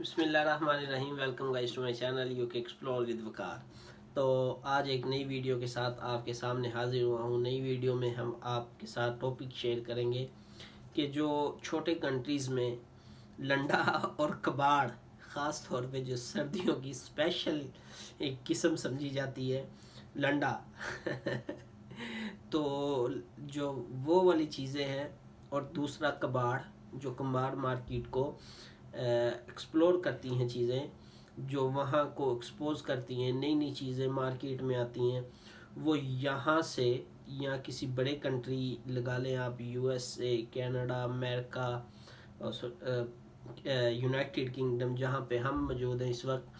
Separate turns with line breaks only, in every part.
बिस्मिल्लाहिर्रहमानिर्रहीम। Welcome guys to my channel UK explore with Waqar. तो आज एक नई वीडियो के साथ आपके सामने हाजिर हुआ हूँ। नई वीडियो में हम आपके साथ टॉपिक शेयर करेंगे कि जो छोटे कंट्रीज़ में लंडा और कबाड़, ख़ास तौर पे जो सर्दियों की स्पेशल एक किस्म समझी जाती है लंडा तो जो वो वाली चीज़ें हैं, और दूसरा कबाड़ जो कबाड़ मार्केट को एक्सप्लोर करती हैं, चीज़ें जो वहाँ को एक्सपोज करती हैं, नई नई चीज़ें मार्केट में आती हैं, वो यहाँ से या किसी बड़े कंट्री लगा लें आप, USA, Canada, America, United kingdom जहाँ पे हम मौजूद हैं इस वक्त,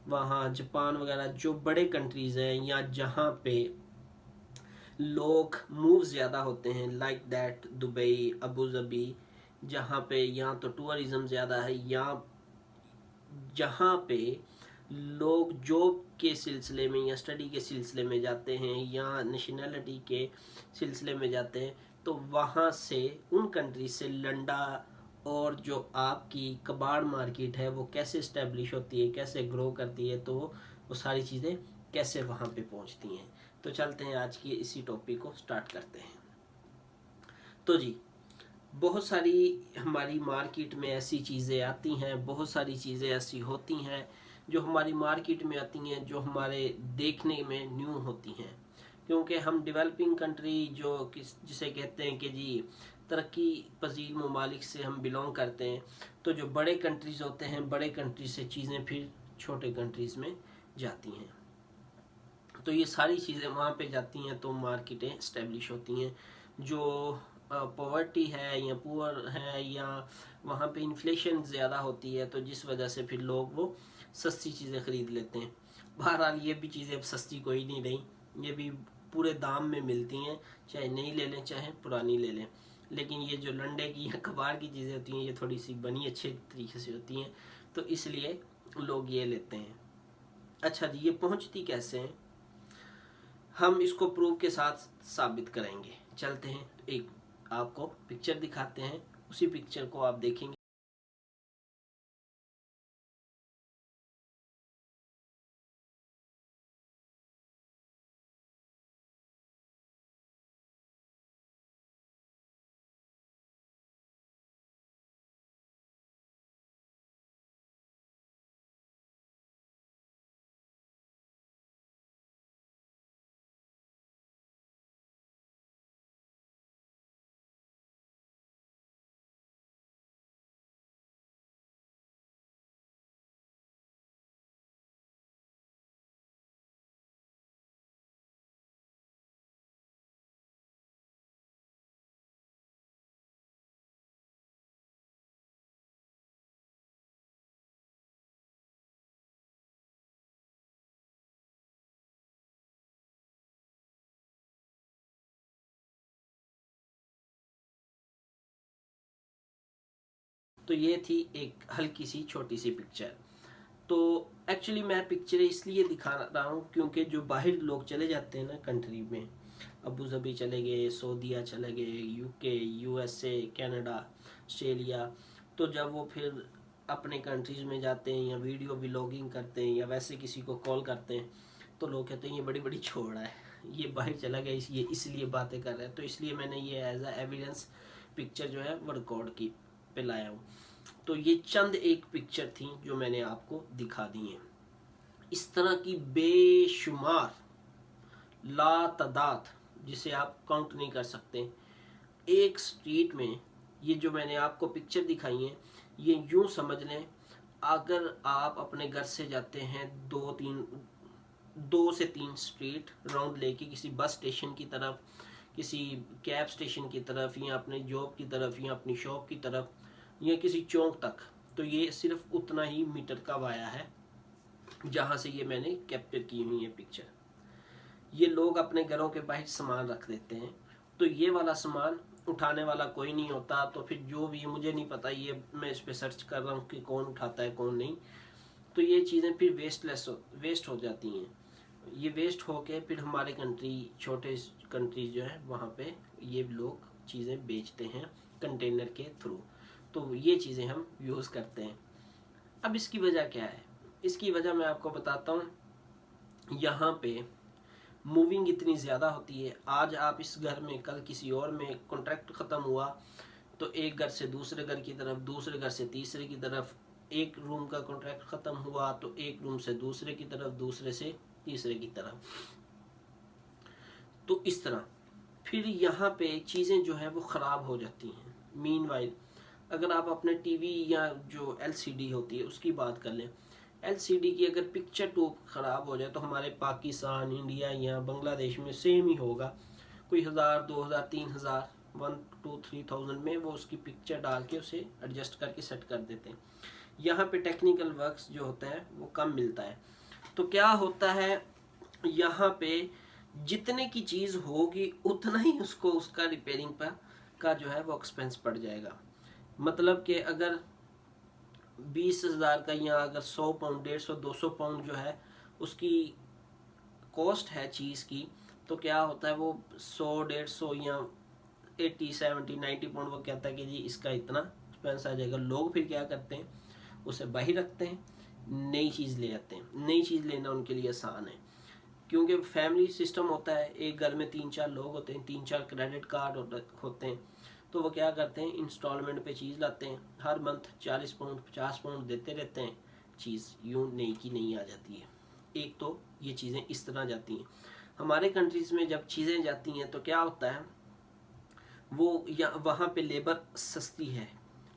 वहाँ जापान वगैरह जो बड़े कंट्रीज़ हैं या जहाँ पे लोग मूव ज़्यादा होते हैं, like that Dubai, Abu Dhabi, जहाँ पे यहाँ तो टूरिज़्म ज़्यादा है, या जहाँ पे लोग जॉब के सिलसिले में या स्टडी के सिलसिले में जाते हैं या नेशनैलिटी के सिलसिले में जाते हैं, तो वहाँ से उन कंट्री से लंडा और जो आपकी कबाड़ मार्केट है वो कैसे इस्टेब्लिश होती है, कैसे ग्रो करती है, तो वो सारी चीज़ें कैसे वहाँ पे पहुँचती हैं। तो चलते हैं आज की इसी टॉपिक को स्टार्ट करते हैं। तो जी, बहुत सारी हमारी मार्केट में ऐसी चीज़ें आती हैं, बहुत सारी चीज़ें ऐसी होती हैं जो हमारी मार्केट में आती हैं, जो हमारे देखने में न्यू होती हैं, क्योंकि हम डेवलपिंग कंट्री जो जिसे कहते हैं कि जी तरक्की पजीर ममालिक से हम बिलोंग करते हैं, तो जो बड़े कंट्रीज़ होते हैं, बड़े कंट्रीज से चीज़ें फिर छोटे कंट्रीज़ में जाती हैं, तो ये सारी चीज़ें वहाँ पे जाती हैं, तो मार्केटें इस्टेब्लिश होती हैं। जो पॉवर्टी है या पुअर है या वहाँ पे इन्फ्लेशन ज़्यादा होती है, तो जिस वजह से फिर लोग वो सस्ती चीज़ें ख़रीद लेते हैं। बहरहाल ये भी चीज़ें अब सस्ती कोई नहीं रही, ये भी पूरे दाम में मिलती हैं, चाहे नई ले लें चाहे पुरानी ले लें। लेकिन ये जो लंडे की या कबाड़ की चीज़ें होती हैं, ये थोड़ी सी बनी अच्छे तरीके से होती हैं, तो इसलिए लोग ये लेते हैं। अच्छा जी, ये पहुँचती कैसे हैं, हम इसको प्रूफ के साथ साबित करेंगे। चलते हैं, एक आपको पिक्चर दिखाते हैं, उसी पिक्चर को आप देखेंगे। तो ये थी एक हल्की सी छोटी सी पिक्चर। तो एक्चुअली मैं पिक्चर इसलिए दिखा रहा हूँ क्योंकि जो बाहर लोग चले जाते हैं ना कंट्री में, अबू धाबी चले गए, सऊदीया चले गए, यूके, यूएसए, कनाडा, ऑस्ट्रेलिया, तो जब वो फिर अपने कंट्रीज में जाते हैं या वीडियो व्लॉगिंग करते हैं या वैसे किसी को कॉल करते हैं, तो लोग कहते हैं ये बड़ी बड़ी छोड़ा है, ये बाहर चला गया, ये इसलिए बातें कर रहे हैं। तो इसलिए मैंने ये एज अ एविडेंस पिक्चर जो है वो रिकॉर्ड की पे लाया हूँ। तो ये चंद एक पिक्चर थी जो मैंने आपको दिखा दी हैं। इस तरह की बेशुमार लातादाद जिसे आप काउंट नहीं कर सकते एक स्ट्रीट में। ये जो मैंने आपको पिक्चर दिखाई है, ये यूं समझ लें, अगर आप अपने घर से जाते हैं 2 से 3 स्ट्रीट राउंड लेके किसी बस स्टेशन की तरफ, किसी कैब स्टेशन की तरफ, या अपने जॉब की तरफ, या अपनी शॉप की तरफ, या किसी चौक तक, तो ये सिर्फ उतना ही मीटर का वाया है जहाँ से ये मैंने कैप्चर की हुई है पिक्चर। ये लोग अपने घरों के बाहर सामान रख देते हैं, तो ये वाला सामान उठाने वाला कोई नहीं होता, तो फिर जो भी, मुझे नहीं पता, ये मैं इस पर सर्च कर रहा हूँ कि कौन उठाता है कौन नहीं, तो ये चीज़ें फिर वेस्ट हो जाती हैं। ये वेस्ट होके फिर हमारे छोटे कंट्रीज जो है वहाँ पे ये लोग चीज़ें बेचते हैं कंटेनर के थ्रू, तो ये चीज़ें हम यूज़ करते हैं। अब इसकी वजह क्या है? इसकी वजह मैं आपको बताता हूँ। यहाँ पे मूविंग इतनी ज़्यादा होती है, आज आप इस घर में, कल किसी और में, कॉन्ट्रैक्ट ख़त्म हुआ तो एक घर से दूसरे घर की तरफ, दूसरे घर से तीसरे की तरफ, एक रूम का कॉन्ट्रैक्ट ख़त्म हुआ तो एक रूम से दूसरे की तरफ, दूसरे से तीसरे की तरफ। तो इस तरह फिर यहाँ पे चीज़ें जो हैं वो ख़राब हो जाती हैं। मीनवाइल अगर आप अपने टीवी या जो एलसीडी होती है उसकी बात कर लें, एलसीडी की अगर पिक्चर ट्यूब ख़राब हो जाए तो हमारे पाकिस्तान, इंडिया या बांग्लादेश में सेम ही होगा, कोई 1000, 2000, 3000, 1-2-3,000 में वो उसकी पिक्चर डाल के उसे एडजस्ट करके सेट कर देते हैं। यहाँ पे टेक्निकल वर्क्स जो होता है वो कम मिलता है। तो क्या होता है, यहाँ पे जितने की चीज़ होगी उतना ही उसको उसका रिपेयरिंग पर का जो है वो एक्सपेंस पड़ जाएगा। मतलब कि अगर 20,000 का, या अगर 100 पाउंड, 150, 200 पाउंड जो है उसकी कॉस्ट है चीज़ की, तो क्या होता है वो 100, 150 या 80, 70, 90 पाउंड वो कहता है कि जी इसका इतना एक्सपेंस आ जाएगा। लोग फिर क्या करते हैं, उसे बाहर रखते हैं, नई चीज़ ले आते हैं। नई चीज़ लेना उनके लिए आसान है, क्योंकि फैमिली सिस्टम होता है, एक घर में 3-4 लोग होते हैं, 3-4 क्रेडिट कार्ड होते हैं, तो वो क्या करते हैं, इंस्टॉलमेंट पे चीज़ लाते हैं, हर मंथ 40 पाउंड 50 पाउंड देते रहते हैं, चीज़ यूँ नई की नई आ जाती है। एक तो ये चीज़ें इस तरह जाती हैं। हमारे कंट्रीज़ में जब चीज़ें जाती हैं तो क्या होता है, वो या वहाँ पे लेबर सस्ती है,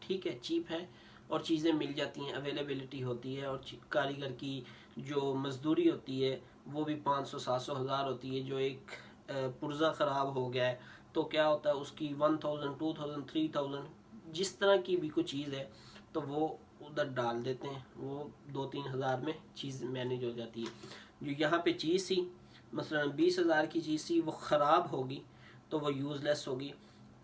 ठीक है, चीप है, और चीज़ें मिल जाती हैं, अवेलेबिलिटी होती है, और कारीगर की जो मजदूरी होती है वो भी 500, 700, 1000 होती है। जो एक पुर्जा ख़राब हो गया है तो क्या होता है, उसकी 1000, 2000, 3000 जिस तरह की भी कोई चीज़ है तो वो उधर डाल देते हैं, वो 2-3 हज़ार में चीज़ मैनेज हो जाती है। जो यहाँ पे चीज़ थी, मसलन 20,000 की चीज़ थी, वो ख़राब होगी तो वो यूज़लेस होगी,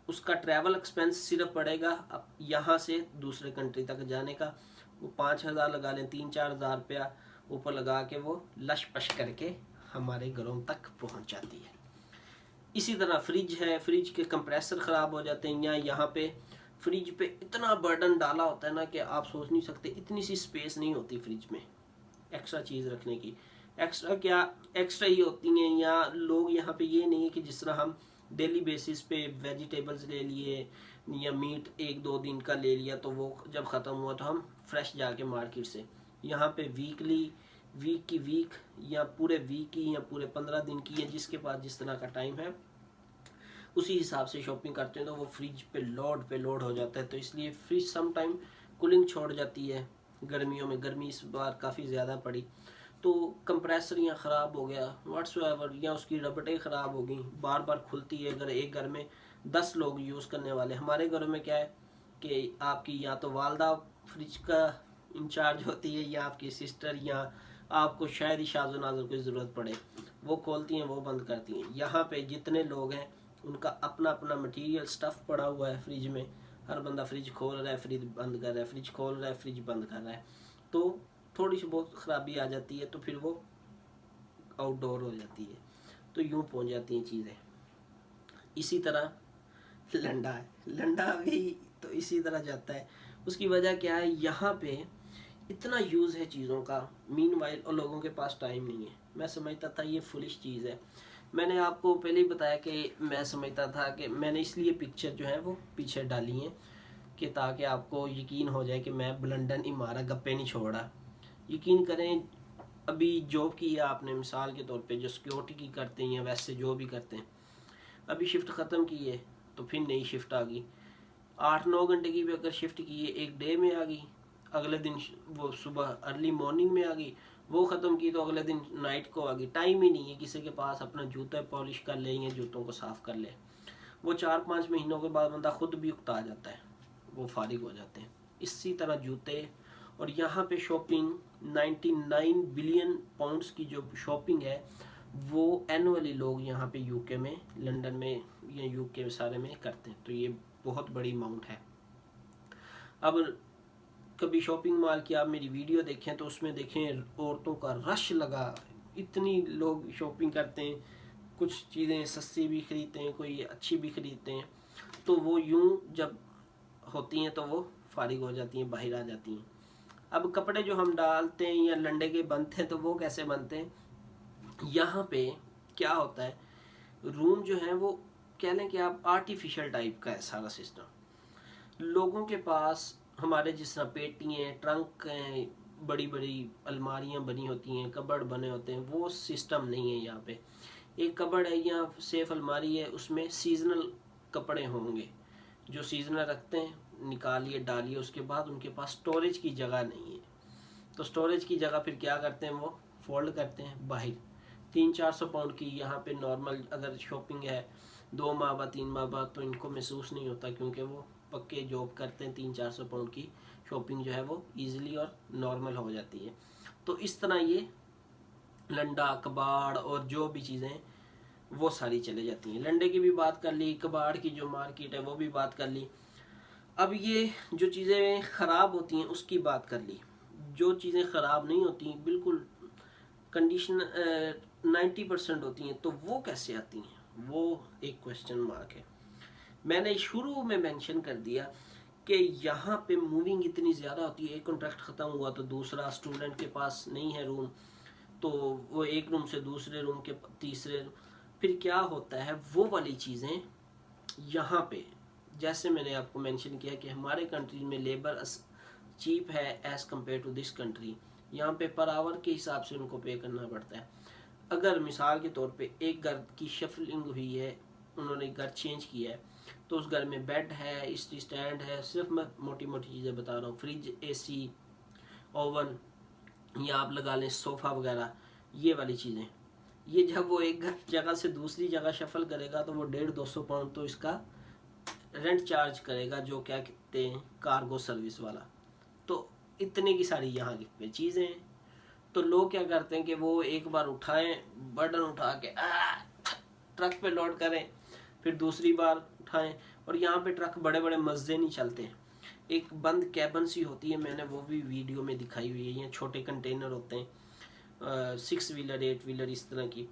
उसका ट्रैवल एक्सपेंस सिर्फ पड़ेगा अब यहाँ से दूसरे कंट्री तक जाने का, वो 5,000 लगा लें, 3-4 हज़ार रुपया ऊपर लगा के वो लश पश करके हमारे घरों तक पहुँच जाती है। इसी तरह फ्रिज है, फ्रिज के कंप्रेसर ख़राब हो जाते हैं, या यहाँ पे फ्रिज पे इतना बर्डन डाला होता है ना कि आप सोच नहीं सकते, इतनी सी स्पेस नहीं होती फ्रिज में एक्स्ट्रा चीज़ रखने की। एक्स्ट्रा क्या, एक्स्ट्रा ही होती हैं, या लोग यहाँ पे ये नहीं है कि जिस तरह हम डेली बेसिस पे वेजिटेबल्स ले लिए या मीट 1-2 दिन का ले लिया तो वो जब ख़त्म हुआ तो हम फ्रेश जाके मार्केट से, यहाँ पे वीक की वीक या पूरे वीक की या पूरे 15 दिन की, या जिसके पास जिस तरह का टाइम है उसी हिसाब से शॉपिंग करते हैं, तो वो फ्रिज पे लोड हो जाता है। तो इसलिए फ्रिज सम टाइम कूलिंग छोड़ जाती है। गर्मियों में गर्मी इस बार काफ़ी ज़्यादा पड़ी तो कंप्रेसर या ख़राब हो गया व्हाट्सएवर, या उसकी रबटें ख़राब हो गई, बार बार खुलती है। अगर एक घर में 10 लोग यूज़ करने वाले, हमारे घरों में क्या है कि आपकी या तो वालदा फ्रिज का इंचार्ज होती है, या आपकी सिस्टर, या आपको शायद ही शाज़ो नाज़र की ज़रूरत पड़े, वो खोलती हैं, वो बंद करती हैं। यहाँ पे जितने लोग हैं उनका अपना अपना मटेरियल स्टफ़ पड़ा हुआ है फ्रिज में, हर बंदा फ्रिज खोल रहा है, फ्रिज बंद कर रहा है, फ्रिज खोल रहा है, फ्रिज बंद कर रहा है, तो थोड़ी सी बहुत ख़राबी आ जाती है तो फिर वो आउटडोर हो जाती है, तो यूँ पहुँच जाती हैं चीज़ें। इसी तरह लंडा है, लंडा भी तो इसी तरह जाता है। उसकी वजह क्या है, यहाँ पे इतना यूज़ है चीज़ों का, मीनवाइल और लोगों के पास टाइम नहीं है। मैं समझता था ये फुलिश चीज़ है, मैंने आपको पहले ही बताया कि मैं समझता था कि मैंने इसलिए पिक्चर जो है वो पीछे डाली हैं कि ताकि आपको यकीन हो जाए कि मैं लंदन ही मारा, गप्पे नहीं छोड़ा। यकीन करें, अभी जॉब की है आपने, मिसाल के तौर पे जो सिक्योरिटी की करते हैं या वैसे जो भी करते हैं, अभी शिफ्ट ख़त्म की है तो फिर नई शिफ्ट आ गई, 8-9 घंटे की भी अगर शिफ्ट की है एक डे में आ गई, अगले दिन वो सुबह अर्ली मॉर्निंग में आ गई, वो ख़त्म की तो अगले दिन नाइट को आ गई। टाइम ही नहीं है किसी के पास अपना जूता पॉलिश कर ले या जूतों को साफ़ कर ले। वो 4-5 महीनों के बाद बंदा खुद भी उकता जाता है, वो फारिग हो जाते हैं। इसी तरह जूते, और यहाँ पे शॉपिंग 99 बिलियन पाउंड्स की जो शॉपिंग है वो एनुअली लोग यहाँ पे यूके में, लंदन में या यूके में सारे में करते हैं, तो ये बहुत बड़ी अमाउंट है। अब कभी शॉपिंग मॉल की आप मेरी वीडियो देखें तो उसमें देखें औरतों का रश लगा, इतनी लोग शॉपिंग करते हैं, कुछ चीज़ें सस्ती भी खरीदते हैं, कोई अच्छी भी खरीदते हैं, तो वो यूं जब होती हैं तो वो फारिग हो जाती हैं, बाहर आ जाती हैं। اب کپڑے جو ہم ڈالتے ہیں یا لنڈے کے بنتے ہیں تو وہ کیسے بنتے ہیں؟ یہاں پہ کیا ہوتا ہے، روم جو ہے وہ کہہ لیں کہ آپ آرٹیفیشل ٹائپ کا ہے سارا سسٹم. لوگوں کے پاس ہمارے جس طرح پیٹی ہیں، ٹرنک ہیں، بڑی بڑی الماریاں بنی ہوتی ہیں، کبڑ بنے ہوتے ہیں، وہ سسٹم نہیں ہے یہاں پہ. ایک کبڑ ہے یا سیف الماری ہے، اس میں سیزنل کپڑے ہوں گے جو سیزنل رکھتے ہیں، نکالیے ڈالیے، اس کے بعد ان کے پاس سٹوریج کی جگہ نہیں ہے. تو سٹوریج کی جگہ پھر کیا کرتے ہیں، وہ فولڈ کرتے ہیں باہر. 300-400 پاؤنڈ کی یہاں پہ نارمل اگر شاپنگ ہے 2 ماہ بعد 3 ماہ بعد تو ان کو محسوس نہیں ہوتا، کیونکہ وہ پکے جاب کرتے ہیں. 300-400 پاؤنڈ کی شاپنگ جو ہے وہ ایزیلی اور نارمل ہو جاتی ہے. تو اس طرح یہ لنڈا، کباڑ اور جو بھی چیزیں وہ ساری چلے جاتی ہیں. لنڈے کی بھی بات کر لی، کباڑ کی جو مارکیٹ ہے وہ بھی بات کر لی. اب یہ جو چیزیں خراب ہوتی ہیں اس کی بات کر لی. جو چیزیں خراب نہیں ہوتی بالکل کنڈیشن 90% ہوتی ہیں، تو وہ کیسے آتی ہیں، وہ ایک کوشچن مارک ہے. میں نے شروع میں مینشن کر دیا کہ یہاں پہ موونگ اتنی زیادہ ہوتی ہے. ایک کانٹریکٹ ختم ہوا تو دوسرا، اسٹوڈنٹ کے پاس نہیں ہے روم تو وہ ایک روم سے دوسرے روم کے تیسرے. پھر کیا ہوتا ہے، وہ والی چیزیں یہاں پہ جیسے میں نے آپ کو مینشن کیا کہ ہمارے کنٹری میں لیبر چیپ ہے as compare to this country. یہاں پہ پر آور کے حساب سے ان کو پے کرنا پڑتا ہے. اگر مثال کے طور پہ ایک گھر کی شفلنگ ہوئی ہے، انہوں نے گھر چینج کیا ہے، تو اس گھر میں بیڈ ہے، استری اسٹینڈ ہے، صرف میں موٹی موٹی چیزیں بتا رہا ہوں، فریج، اے سی، اوون، یا آپ لگا لیں صوفہ وغیرہ، یہ والی چیزیں. یہ جب وہ ایک جگہ سے دوسری جگہ شفل کرے گا تو وہ 150-200 پاؤنڈ تو اس کا رینٹ چارج کرے گا، جو کیا کہتے ہیں کارگو سروس والا. تو اتنے کی ساری یہاں کی چیزیں ہیں. تو لوگ کیا کرتے ہیں کہ وہ ایک بار اٹھائیں، برڈن اٹھا کے ٹرک پہ لوڈ کریں، پھر دوسری بار اٹھائیں. اور یہاں پہ ٹرک بڑے بڑے مزے نہیں چلتے ہیں، ایک بند کیبن سی ہوتی ہے، میں نے وہ بھی ویڈیو میں دکھائی ہوئی ہے. یہ چھوٹے کنٹینر ہوتے ہیں 6 ویلر 8 ویلر اس طرح کی،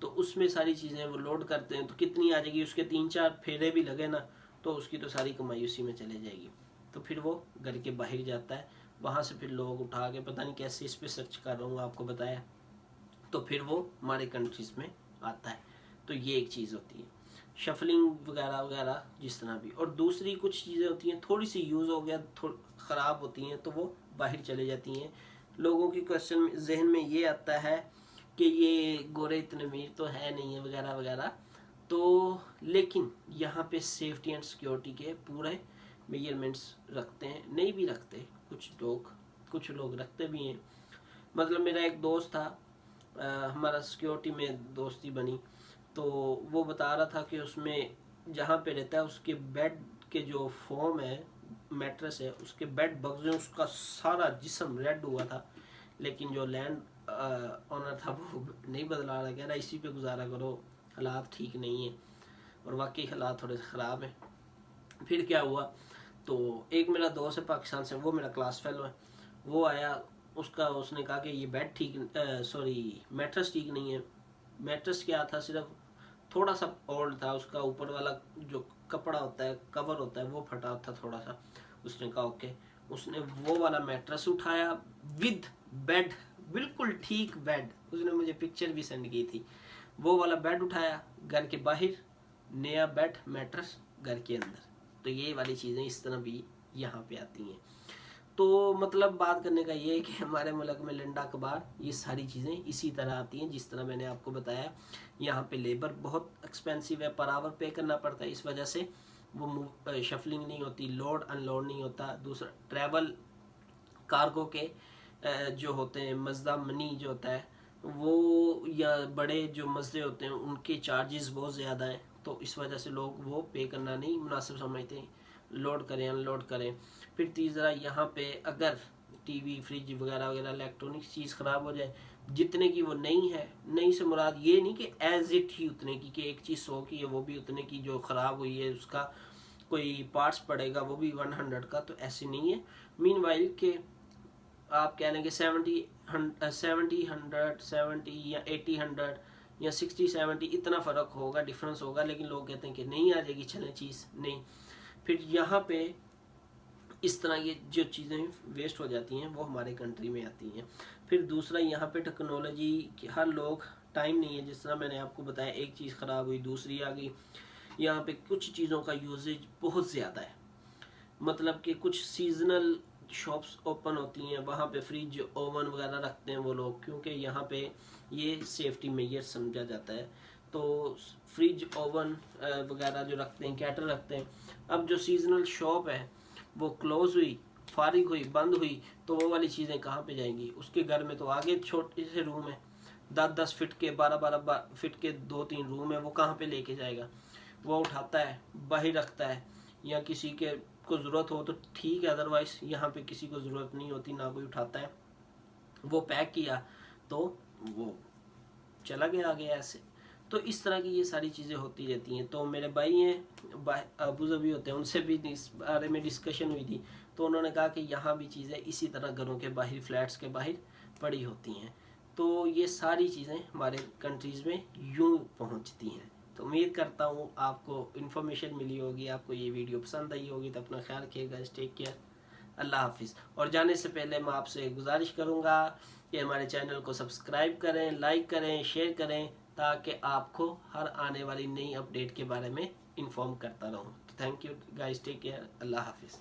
تو اس میں ساری چیزیں وہ لوڈ کرتے ہیں. تو کتنی آ جائے گی، اس کے 3-4 پھیرے بھی لگے نا تو اس کی تو ساری کمائی اسی میں چلے جائے گی. تو پھر وہ گھر کے باہر جاتا ہے، وہاں سے پھر لوگ اٹھا کے پتہ نہیں کیسے اس پہ سرچ کر رہا ہوں آپ کو بتایا، تو پھر وہ ہمارے کنٹریز میں آتا ہے. تو یہ ایک چیز ہوتی ہے شفلنگ وغیرہ وغیرہ جس طرح بھی. اور دوسری کچھ چیزیں ہوتی ہیں تھوڑی سی یوز ہو گیا خراب ہوتی ہیں تو وہ باہر چلے جاتی ہیں. لوگوں کی کوشچن ذہن میں یہ آتا ہے کہ یہ گورے اتنے امیر تو ہے نہیں ہے وغیرہ وغیرہ. تو لیکن یہاں پہ سیفٹی اینڈ سیکیورٹی کے پورے میجرمنٹس رکھتے ہیں، نہیں بھی رکھتے کچھ لوگ رکھتے بھی ہیں. مطلب میرا ایک دوست تھا، ہمارا سیکیورٹی میں دوستی بنی، تو وہ بتا رہا تھا کہ اس میں جہاں پہ رہتا ہے اس کے بیڈ کے جو فوم ہے، میٹرس ہے، اس کے بیڈ بگز میں اس کا سارا جسم ریڈ ہوا تھا. لیکن جو لینڈ آنر تھا وہ نہیں بدلا رہا، کہہ رہا اسی پہ گزارا کرو، حالات ٹھیک نہیں ہیں. اور واقعی حالات تھوڑے خراب ہیں. پھر کیا ہوا، تو ایک میرا دوست ہے پاکستان سے، وہ میرا کلاس فیلو ہے، وہ آیا، اس نے کہا کہ یہ بیڈ میٹرس ٹھیک نہیں ہے. میٹرس کیا تھا، صرف تھوڑا سا اولڈ تھا، اس کا اوپر والا جو کپڑا ہوتا ہے، کور ہوتا ہے، وہ پھٹا تھا تھوڑا سا. اس نے کہا اوکے. اس نے وہ والا میٹرس اٹھایا ود بیڈ، بالکل ٹھیک بیڈ، اس نے مجھے پکچر بھی سینڈ کی تھی. وہ والا بیڈ اٹھایا، گھر کے باہر نیا بیڈ میٹرس گھر کے اندر. تو یہ والی چیزیں اس طرح بھی یہاں پہ آتی ہیں. تو مطلب بات کرنے کا یہ ہے کہ ہمارے ملک میں لنڈا کباڑ یہ ساری چیزیں اسی طرح آتی ہیں جس طرح میں نے آپ کو بتایا. یہاں پہ لیبر بہت ایکسپینسو ہے، پر آور پے کرنا پڑتا ہے، اس وجہ سے وہ شفلنگ نہیں ہوتی، لوڈ ان لوڈ نہیں ہوتا. دوسرا ٹریول کارگو کے جو ہوتے ہیں مزدہ منی جو ہوتا ہے وہ، یا بڑے جو مزدے ہوتے ہیں ان کے چارجز بہت زیادہ ہیں، تو اس وجہ سے لوگ وہ پے کرنا نہیں مناسب سمجھتے ہیں، لوڈ کریں ان لوڈ کریں. پھر تیسرا یہاں پہ اگر ٹی وی فریج وغیرہ وغیرہ الیکٹرانک چیز خراب ہو جائے، جتنے کی وہ نہیں ہے، نہیں سے مراد یہ نہیں کہ ایز اٹ ہی اتنے کی، کہ ایک چیز 100 کی ہے وہ بھی اتنے کی، جو خراب ہوئی ہے اس کا کوئی پارٹس پڑے گا وہ بھی 100 کا، تو ایسی نہیں ہے. مین وائل کہ آپ کہہ لیں کہ 70 100 یا 80 100 یا 60 70 اتنا فرق ہوگا، ڈفرنس ہوگا. لیکن لوگ کہتے ہیں کہ نہیں آ جائے گی چلیں چیز نہیں. پھر یہاں پہ اس طرح یہ جو چیزیں ویسٹ ہو جاتی ہیں وہ ہمارے کنٹری میں آتی ہیں. پھر دوسرا یہاں پہ ٹیکنالوجی کی ہر لوگ ٹائم نہیں ہے، جس طرح میں نے آپ کو بتایا ایک چیز خراب ہوئی دوسری آ گئی. یہاں پہ کچھ چیزوں کا یوزیج بہت زیادہ ہے، مطلب کہ کچھ سیزنل شاپس اوپن ہوتی ہیں، وہاں پہ فریج اوون وغیرہ رکھتے ہیں وہ لوگ، کیونکہ یہاں پہ یہ سیفٹی میئر سمجھا جاتا ہے. تو فریج اوون وغیرہ جو رکھتے ہیں، کیٹل رکھتے ہیں. اب جو سیزنل شاپ ہے وہ کلوز ہوئی، فارغ ہوئی، بند ہوئی، تو وہ والی چیزیں کہاں پہ جائیں گی؟ اس کے گھر میں تو آگے چھوٹے سے روم ہے، 10 فٹ کے 12 فٹ کے 2-3 روم ہے، وہ کہاں پہ لے کے جائے گا؟ وہ اٹھاتا ہے باہر رکھتا ہے، یا کسی کے کو ضرورت ہو تو ٹھیک ہے، ادروائز یہاں پہ کسی کو ضرورت نہیں ہوتی، نہ کوئی اٹھاتا ہے. وہ پیک کیا تو وہ چلا گیا آگے ایسے. تو اس طرح کی یہ ساری چیزیں ہوتی رہتی ہیں. تو میرے بھائی ہیں ابو ظبی ہوتے ہیں، ان سے بھی اس بارے میں ڈسکشن ہوئی تھی، تو انہوں نے کہا کہ یہاں بھی چیزیں اسی طرح گھروں کے باہر، فلیٹس کے باہر پڑی ہوتی ہیں. تو یہ ساری چیزیں ہمارے کنٹریز میں یوں پہنچتی ہیں. تو امید کرتا ہوں آپ کو انفارمیشن ملی ہوگی، آپ کو یہ ویڈیو پسند آئی ہوگی. تو اپنا خیال رکھیے گا. ٹیک کیئر. اللہ حافظ. اور جانے سے پہلے میں آپ سے گزارش کروں گا کہ ہمارے چینل کو سبسکرائب کریں، لائک کریں، شیئر کریں، تاکہ آپ کو ہر آنے والی نئی اپڈیٹ کے بارے میں انفارم کرتا رہوں. Thank you guys. Take care. Allah حافظ.